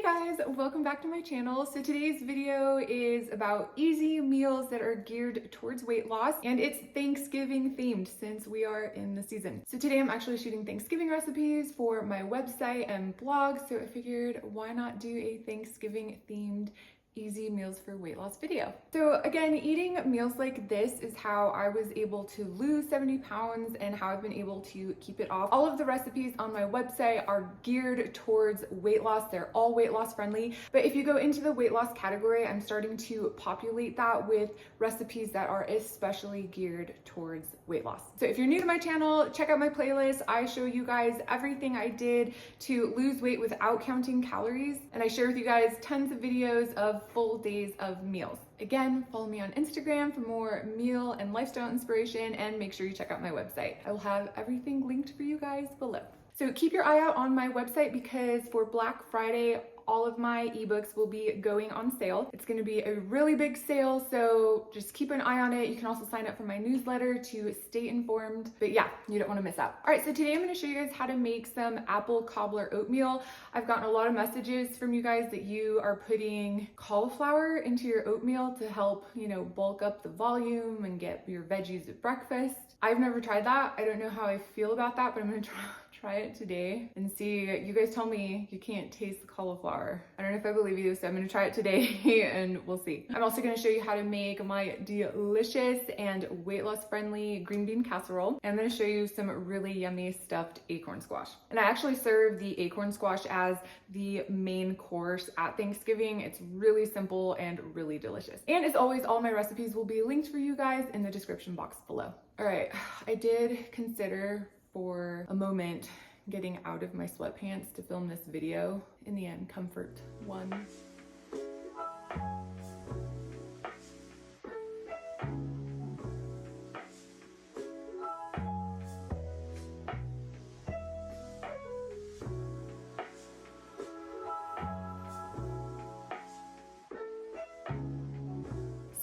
Hey guys, welcome back to my channel. So today's video is about easy meals that are geared towards weight loss, and it's Thanksgiving themed since we are in the season. So today I'm actually shooting Thanksgiving recipes for my website and blog, so I figured why not do a Thanksgiving themed easy meals for weight loss video. So again, eating meals like this is how I was able to lose 70 pounds and how I've been able to keep it off. All of the recipes on my website are geared towards weight loss. They're all weight loss friendly. But if you go into the weight loss category, I'm starting to populate that with recipes that are especially geared towards weight loss. So if you're new to my channel, check out my playlist. I show you guys everything I did to lose weight without counting calories. And I share with you guys tons of videos of full days of meals. Again, follow me on Instagram for more meal and lifestyle inspiration, and make sure you check out my website. I will have everything linked for you guys below. So keep your eye out on my website because for Black Friday, all of my ebooks will be going on sale. It's going to be a really big sale, so just keep an eye on it. You can also sign up for my newsletter to stay informed. But yeah, you don't want to miss out. All right, so today I'm going to show you guys how to make some apple cobbler oatmeal. I've gotten a lot of messages from you guys that you are putting cauliflower into your oatmeal to help, bulk up the volume and get your veggies at breakfast. I've never tried that. I don't know how I feel about that, but I'm going to try it today and see. You guys tell me you can't taste the cauliflower. I don't know if I believe you, so I'm gonna try it today and we'll see. I'm also gonna show you how to make my delicious and weight loss friendly green bean casserole. And I'm gonna show you some really yummy stuffed acorn squash. And I actually serve the acorn squash as the main course at Thanksgiving. It's really simple and really delicious. And as always, all my recipes will be linked for you guys in the description box below. All right, I did consider for a moment getting out of my sweatpants to film this video. In the end, comfort won.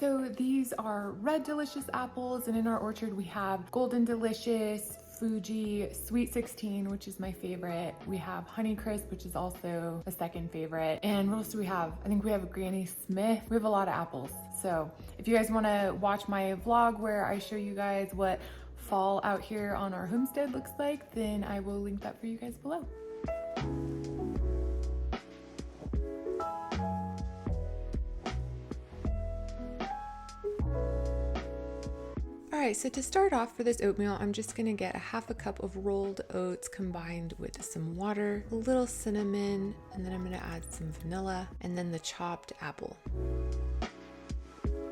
So these are red delicious apples, and in our orchard we have golden delicious, Fuji, Sweet 16, which is my favorite. We have Honey Crisp, which is also a second favorite. And what else do we have? I think we have a Granny Smith. We have a lot of apples. So if you guys want to watch my vlog where I show you guys what fall out here on our homestead looks like, then I will link that for you guys below. All right, so to start off for this oatmeal, I'm just gonna get a half a cup of rolled oats combined with some water, a little cinnamon, and then I'm gonna add some vanilla, and then the chopped apple.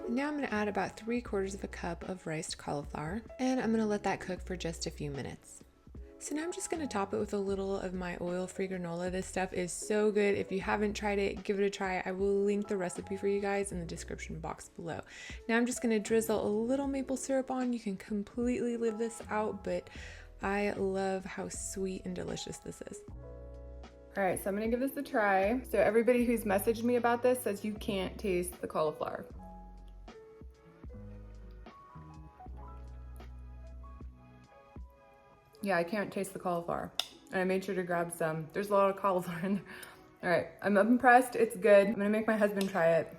Now I'm gonna add about 3/4 of a cup of riced cauliflower, and I'm gonna let that cook for just a few minutes. So now I'm just gonna top it with a little of my oil-free granola. This stuff is so good. If you haven't tried it, give it a try. I will link the recipe for you guys in the description box below. Now I'm just gonna drizzle a little maple syrup on. You can completely leave this out, but I love how sweet and delicious this is. All right, so I'm gonna give this a try. So everybody who's messaged me about this says you can't taste the cauliflower. Yeah, I can't taste the cauliflower. And I made sure to grab some. There's a lot of cauliflower in there. All right, I'm impressed. It's good. I'm gonna make my husband try it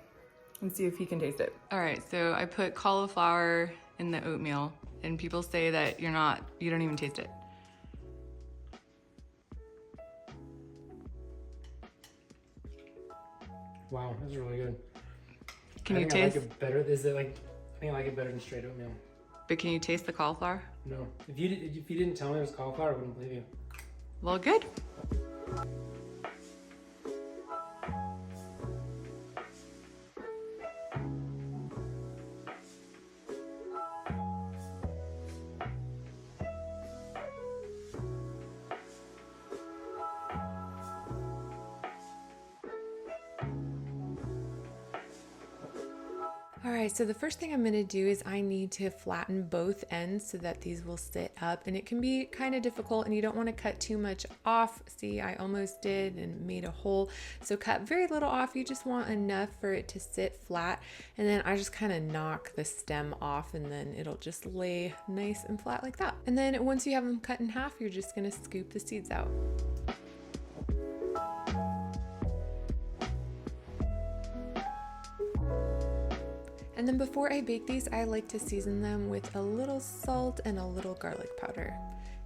and see if he can taste it. All right, so I put cauliflower in the oatmeal, and people say that you don't even taste it. Wow, this is really good. Can you taste? I like it better. I think I like it better than straight oatmeal. But can you taste the cauliflower? No. If you didn't tell me it was cauliflower, I wouldn't believe you. Well, good. All right, so the first thing I'm gonna do is I need to flatten both ends so that these will sit up, and it can be kind of difficult and you don't wanna cut too much off. See, I almost did and made a hole. So cut very little off. You just want enough for it to sit flat. And then I just kind of knock the stem off and then it'll just lay nice and flat like that. And then once you have them cut in half, you're just gonna scoop the seeds out. And then before I bake these, I like to season them with a little salt and a little garlic powder.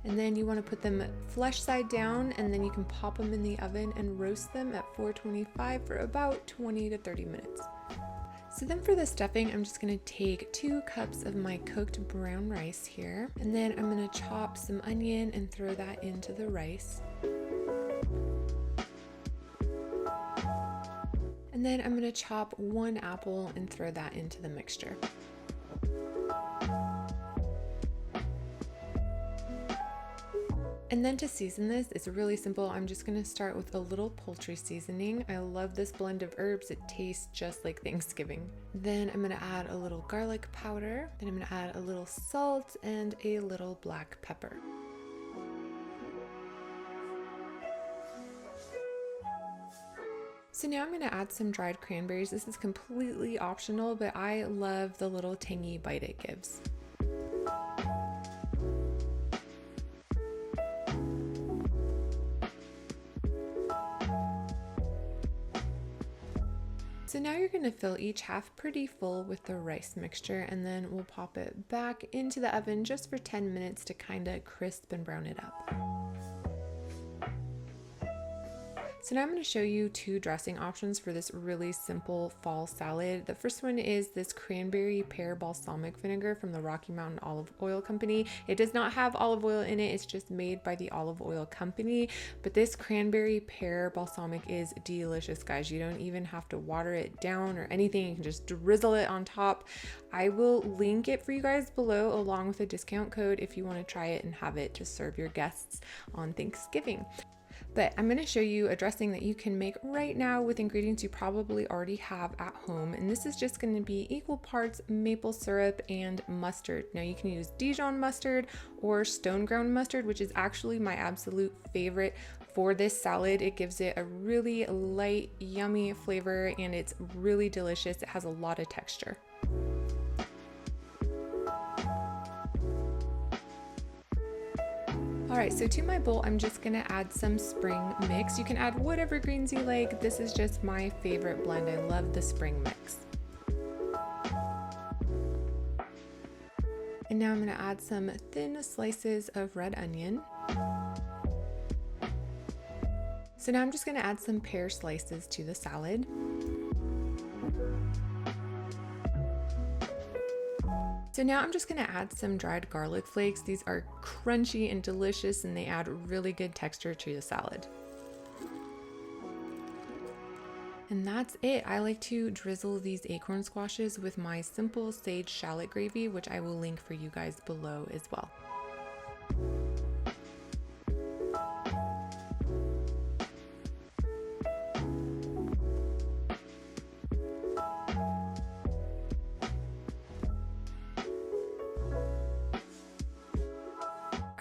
And then you want to put them flesh side down, and then you can pop them in the oven and roast them at 425 for about 20 to 30 minutes. So then for the stuffing, I'm just going to take 2 cups of my cooked brown rice here, and then I'm going to chop some onion and throw that into the rice. And then I'm going to chop 1 apple and throw that into the mixture. And then to season this, it's really simple. I'm just going to start with a little poultry seasoning. I love this blend of herbs. It tastes just like Thanksgiving. Then I'm going to add a little garlic powder. Then I'm going to add a little salt and a little black pepper. So now I'm going to add some dried cranberries. This is completely optional, but I love the little tangy bite it gives. So now you're going to fill each half pretty full with the rice mixture, and then we'll pop it back into the oven just for 10 minutes to kind of crisp and brown it up. So now I'm going to show you 2 dressing options for this really simple fall salad. The first one is this cranberry pear balsamic vinegar from the Rocky Mountain Olive Oil Company. It does not have olive oil in it, it's just made by the olive oil company. But this cranberry pear balsamic is delicious, guys. You don't even have to water it down or anything. You can just drizzle it on top. I will link it for you guys below along with a discount code if you want to try it and have it to serve your guests on Thanksgiving. But I'm going to show you a dressing that you can make right now with ingredients you probably already have at home. And this is just going to be equal parts maple syrup and mustard. Now you can use Dijon mustard or stone ground mustard, which is actually my absolute favorite for this salad. It gives it a really light, yummy flavor, and it's really delicious. It has a lot of texture. All right, so to my bowl, I'm just gonna add some spring mix. You can add whatever greens you like. This is just my favorite blend. I love the spring mix. And now I'm gonna add some thin slices of red onion. So now I'm just gonna add some pear slices to the salad. So now I'm just gonna add some dried garlic flakes. These are crunchy and delicious, and they add really good texture to the salad. And that's it. I like to drizzle these acorn squashes with my simple sage shallot gravy, which I will link for you guys below as well.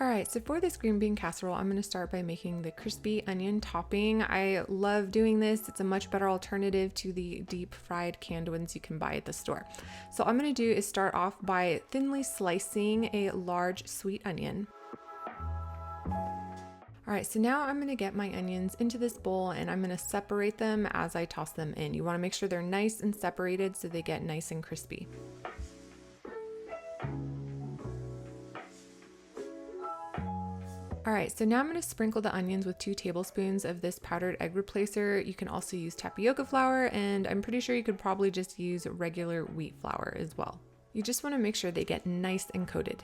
Alright, so for this green bean casserole, I'm going to start by making the crispy onion topping. I love doing this. It's a much better alternative to the deep fried canned ones you can buy at the store. So all I'm going to do is start off by thinly slicing a large sweet onion. Alright, so now I'm going to get my onions into this bowl and I'm going to separate them as I toss them in. You want to make sure they're nice and separated so they get nice and crispy. All right, so now I'm going to sprinkle the onions with 2 tablespoons of this powdered egg replacer. You can also use tapioca flour, and I'm pretty sure you could probably just use regular wheat flour as well. You just want to make sure they get nice and coated.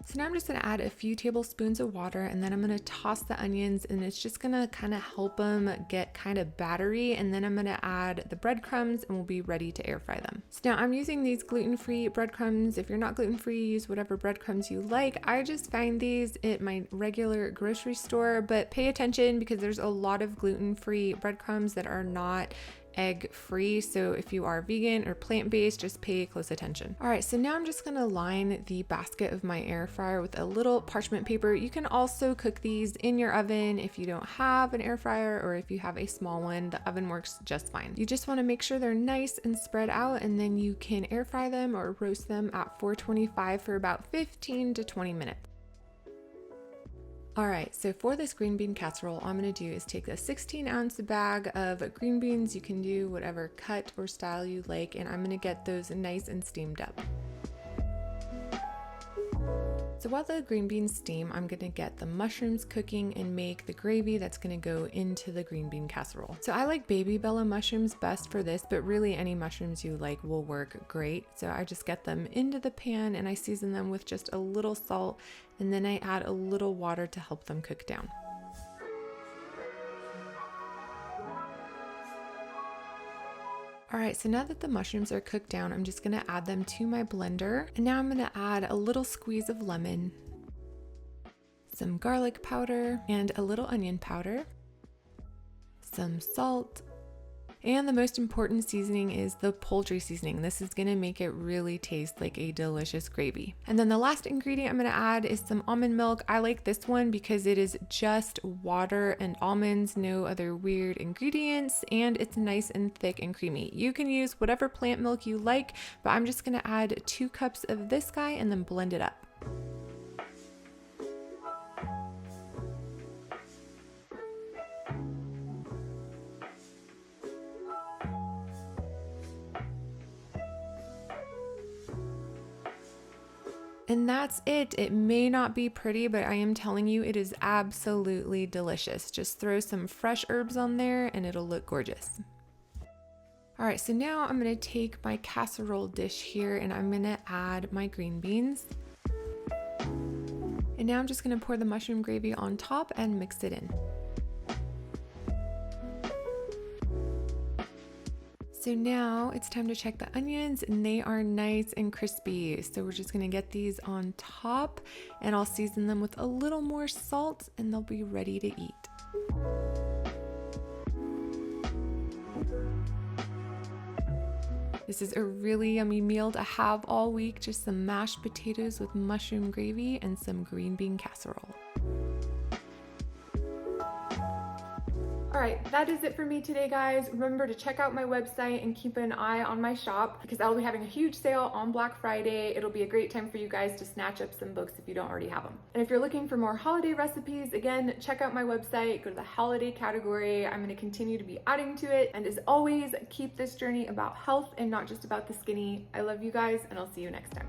So now I'm just going to add a few tablespoons of water, and then I'm going to toss the onions, and it's just going to kind of help them get kind of battery, and then I'm going to add the breadcrumbs and we'll be ready to air fry them. So now I'm using these gluten-free breadcrumbs. If you're not gluten-free, use whatever breadcrumbs you like. I just find these at my regular grocery store, but pay attention because there's a lot of gluten-free breadcrumbs that are not egg free, so if you are vegan or plant-based, just pay close attention. All right, so now I'm just gonna line the basket of my air fryer with a little parchment paper. You can also cook these in your oven if you don't have an air fryer, or if you have a small one, the oven works just fine. You just want to make sure they're nice and spread out, and then you can air fry them or roast them at 425 for about 15 to 20 minutes. All right, so for this green bean casserole, all I'm gonna do is take a 16-ounce bag of green beans. You can do whatever cut or style you like, and I'm gonna get those nice and steamed up. So while the green beans steam, I'm gonna get the mushrooms cooking and make the gravy that's gonna go into the green bean casserole. So I like baby bella mushrooms best for this, but really any mushrooms you like will work great. So I just get them into the pan and I season them with just a little salt, and then I add a little water to help them cook down. All right, so now that the mushrooms are cooked down, I'm just gonna add them to my blender. And now I'm gonna add a little squeeze of lemon, some garlic powder, and a little onion powder, some salt, and the most important seasoning is the poultry seasoning. This is gonna make it really taste like a delicious gravy. And then the last ingredient I'm gonna add is some almond milk. I like this one because it is just water and almonds, no other weird ingredients, and it's nice and thick and creamy. You can use whatever plant milk you like, but I'm just gonna add 2 cups of this guy and then blend it up. And that's it. It may not be pretty, but I am telling you, it is absolutely delicious. Just throw some fresh herbs on there and it'll look gorgeous. All right, so now I'm gonna take my casserole dish here and I'm gonna add my green beans. And now I'm just gonna pour the mushroom gravy on top and mix it in. So now it's time to check the onions, and they are nice and crispy. So we're just gonna get these on top and I'll season them with a little more salt and they'll be ready to eat. This is a really yummy meal to have all week, just some mashed potatoes with mushroom gravy and some green bean casserole. All right, that is it for me today, guys. Remember to check out my website and keep an eye on my shop because I'll be having a huge sale on Black Friday. It'll be a great time for you guys to snatch up some books if you don't already have them. And if you're looking for more holiday recipes, again, check out my website, go to the holiday category. I'm gonna continue to be adding to it. And as always, keep this journey about health and not just about the skinny. I love you guys, and I'll see you next time.